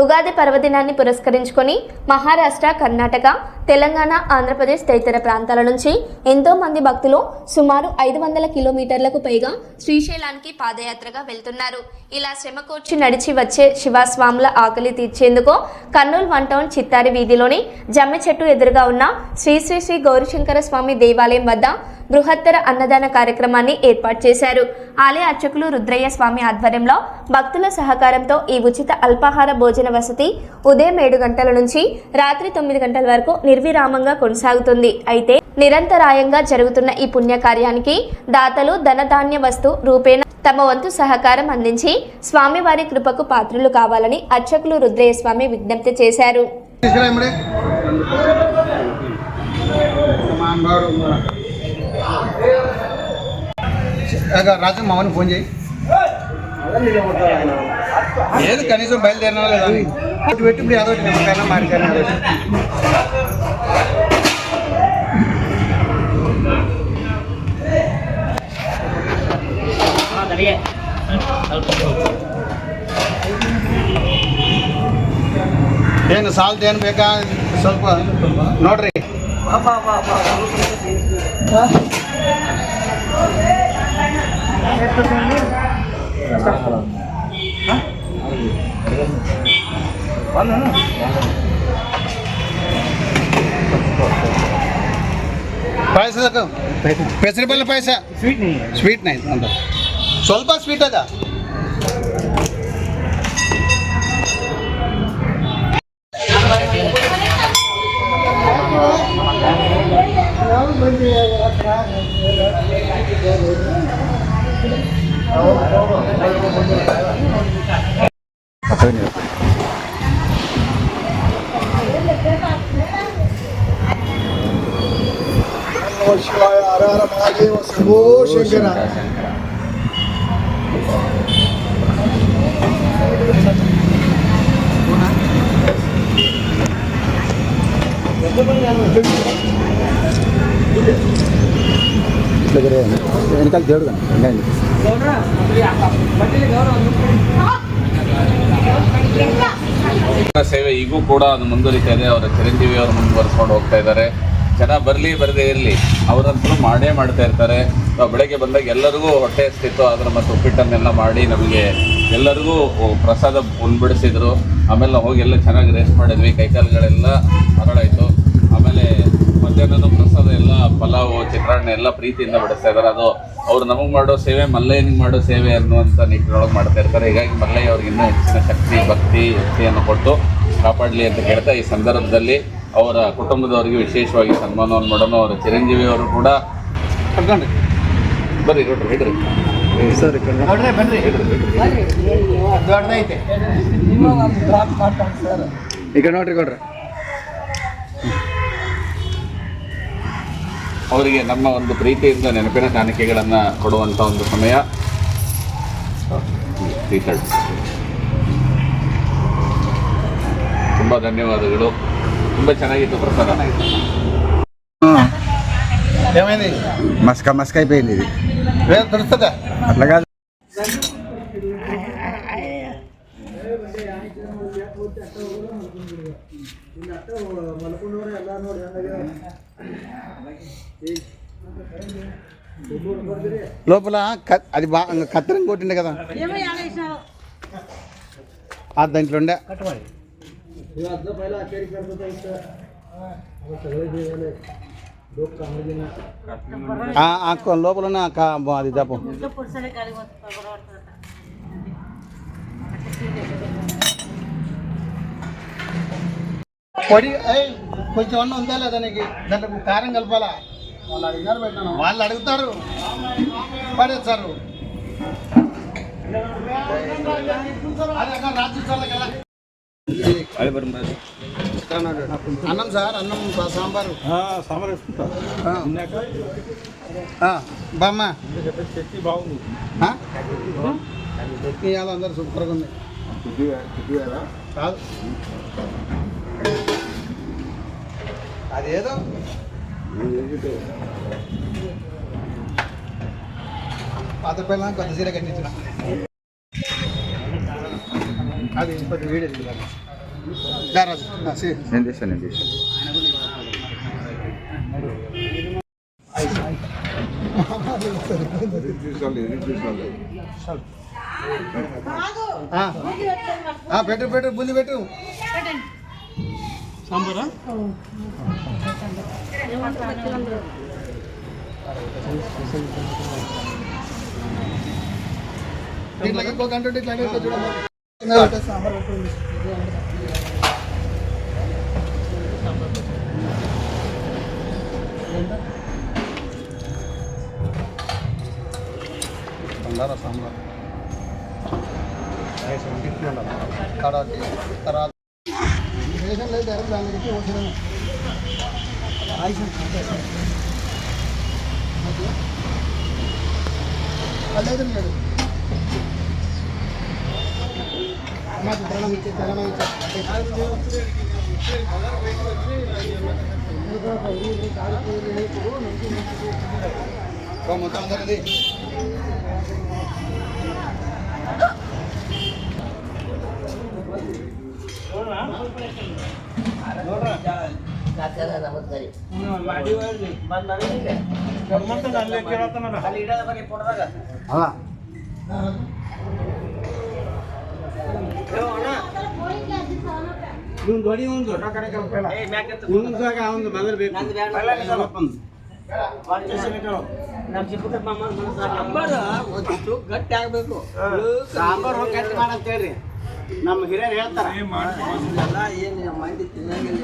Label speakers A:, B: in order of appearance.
A: ఉగాది పర్వదినాన్ని పురస్కరించుకొని మహారాష్ట్ర, కర్ణాటక, తెలంగాణ, ఆంధ్రప్రదేశ్ తదితర ప్రాంతాల నుంచి ఎంతో మంది భక్తులు సుమారు 500 కిలోమీటర్లకు పైగా శ్రీశైలానికి పాదయాత్రగా వెళ్తున్నారు. ఇలా శ్రమ కూర్చి నడిచి వచ్చే శివస్వాముల ఆకలి తీర్చేందుకు కర్నూలు 1 టౌన్ చిత్తారి వీధిలోని జమ్మి చెట్టు ఎదురుగా ఉన్న శ్రీ శ్రీ శ్రీ గౌరీశంకర స్వామి దేవాలయం వద్ద బృహత్తర అన్నదాన కార్యక్రమాన్ని ఏర్పాటు చేశారు. ఆలయ అర్చకులు రుద్రయ్య స్వామి ఆధ్వర్యంలో భక్తుల సహకారంతో ఈ ఉచిత అల్పాహార భోజన వసతి ఉదయం 7 గంటల నుంచి రాత్రి 9 గంటల వరకు నిర్విరామంగా కొనసాగుతుంది. అయితే నిరంతరాయంగా జరుగుతున్న ఈ పుణ్యకార్యానికి దాతలు ధనధాన్య వస్తు రూపేణ తమ వంతు సహకారం అందించి స్వామివారి కృపకు పాత్రులు కావాలని అర్చకులు రుద్రయ్య స్వామి విజ్ఞప్తి చేశారు.
B: రాజు మామని ఫోన్ చేయి, ఏది కనీసం బయలుదేరినా లేదా పెట్టి ఇప్పుడు ఏదో నిమ్మకైనా మారికైనా ಏನು ಸಾಲ್ಟ್ ಏನು ಬೇಕಾ ಸ್ವಲ್ಪ ನೋಡ್ರಿ. पैसा पैसे पहले पैसा स्वीट नहीं अंदर ಸ್ವಲ್ಪ ಸ್ವೀಟ್ ಅದ. ಶಿವಾಯ ಹರ ಹರ ಮಹಾದೇವ ಶಂಭೋ ಶಂಕರ. వెనకాల దేవుడు
C: ಸೇವೆ ಈಗೂ ಕೂಡ ಅದು ಮುಂದುವರಿತಾ ಇದೆ. ಅವರ ಚಿರಂಜೀವಿ ಅವರು ಮುಂದುವರಿಸ್ಕೊಂಡು ಹೋಗ್ತಾ ಇದ್ದಾರೆ. ಜನ ಬರಲಿ ಬರದೇ ಇರಲಿ ಅವರಂತೂ ಮಾಡೇ ಮಾಡ್ತಾ ಇರ್ತಾರೆ. ಬೆಳಗ್ಗೆ ಬಂದಾಗ ಎಲ್ಲರಿಗೂ ಹೊಟ್ಟೆ ಹಸ್ತಿತ್ತು, ಅದರ ಮತ್ತು ಉಪ್ಪಿಟ್ಟನ್ನೆಲ್ಲ ಮಾಡಿ ನಮಗೆ ಎಲ್ಲರಿಗೂ ಪ್ರಸಾದ ಉಣ್ಬಿಡಿಸಿದ್ರು. ಆಮೇಲೆ ನಾವು ಹೋಗಿ ಎಲ್ಲ ಚೆನ್ನಾಗಿ ರೆಸ್ಟ್ ಮಾಡಿದ್ವಿ, ಕೈಕಾಲುಗಳೆಲ್ಲ ಹರಳಾಯಿತು. ಆಮೇಲೆ ಮಧ್ಯಾಹ್ನದ ಪ್ರಸಾದ ಎಲ್ಲ ಪಲಾವು, ಚಿತ್ರಾನ್ನ ಎಲ್ಲ ಪ್ರೀತಿಯಿಂದ ಬಡಿಸ್ತಾ ಇದ್ದಾರೆ. ಅದು ಅವ್ರು ನಮಗೆ ಮಾಡೋ ಸೇವೆ ಮಲ್ಲಯ್ಯನಿಗೆ ಮಾಡೋ ಸೇವೆ ಅನ್ನುವಂಥ ನಿಟ್ಟಿನೊಳಗೆ ಮಾಡ್ತಾ ಇರ್ತಾರೆ. ಹೀಗಾಗಿ ಮಲ್ಲಯ್ಯ ಅವ್ರಿಗೆ ಇನ್ನೂ ಹೆಚ್ಚಿನ ಶಕ್ತಿ, ಭಕ್ತಿ, ಯುಕ್ತಿಯನ್ನು ಕೊಟ್ಟು ಕಾಪಾಡಲಿ ಅಂತ ಹೇಳ್ತಾ ಈ ಸಂದರ್ಭದಲ್ಲಿ ಅವರ ಕುಟುಂಬದವರಿಗೆ ವಿಶೇಷವಾಗಿ ಸನ್ಮಾನವನ್ನು ಮಾಡೋಣ. ಅವರ ಚಿರಂಜೀವಿ ಅವರು ಕೂಡ ಕರ್ಕೊಂಡು ಬರ್ರಿ ನೋಡ್ರಿ, ಹಿಡ್ರಿ ಸರಿ ಬನ್ರಿ, ದೊಡ್ಡದೈತೆ ಈಗ ನೋಡ್ರಿ ಕೊಡ್ರಿ. ಅವರಿಗೆ ನಮ್ಮ ಒಂದು ಪ್ರೀತಿಯಿಂದ ನೆನಪಿನ ಕಾಣಿಕೆಗಳನ್ನು ಕೊಡುವಂಥ ಒಂದು ಸಮಯ. ತುಂಬ ಧನ್ಯವಾದಗಳು. ತುಂಬ ಚೆನ್ನಾಗಿತ್ತು ಪ್ರಸಾದ.
B: ఏమైంది?
D: మస్క అయిపోయింది. ఇది
B: తెలుస్తుందా
D: అట్లా కాదు.
B: లోపల అది బాగా కత్తెరం కొట్టిండే కదా, దాంట్లో ఉండే లోపల అది చెప్పు. పొడి కొంచెం అన్న ఉందా లేదా నీకు? దాంట్లో కారం కలపాలా? వాళ్ళు అడుగుతారు, పడేస్తారు. అన్నం సార్, అన్నం సాంబారు బామ్మ బాగుంది. ఇవాళ అందరు సూపర్గా ఉంది. కాదు అదేదో పాత పిల్లలు కొత్త సీర కట్టించిన అది కొద్ది వీడియో ಜಾರಾಜು ಸಿ
D: ನಿಂದಿಸ ನಿಂದಿಸ
B: పెట్టు పెట్టు బుంది పెట్టు సాంబారా దీంట్లోకి ఇంకో గంట ఉంటే ఇట్లా చూడమ్మా సాంబార్ పెట్టు బండారా సాంబార్ కడాకి తర్వాత రేషన్ లేదు డైరెక్ట్ దానికి వచ్చిన లేదు లేదు మాకు తెలంగాణ ఇచ్చే మొత్తం అందరిది అలా ಗಟ್ಟಿ ಆಗ್ಬೇಕು ಸಾಂಬಾರು ಗಟ್ಟಿ ಮಾಡಂತ ಹೇಳ್ರಿ ನಮ್ಮ ಹಿರಿಯರು ಹೇಳ್ತಾರ ಏನು ಮಂದಿ ತಿನ್ನಂಗಿಲ್ಲ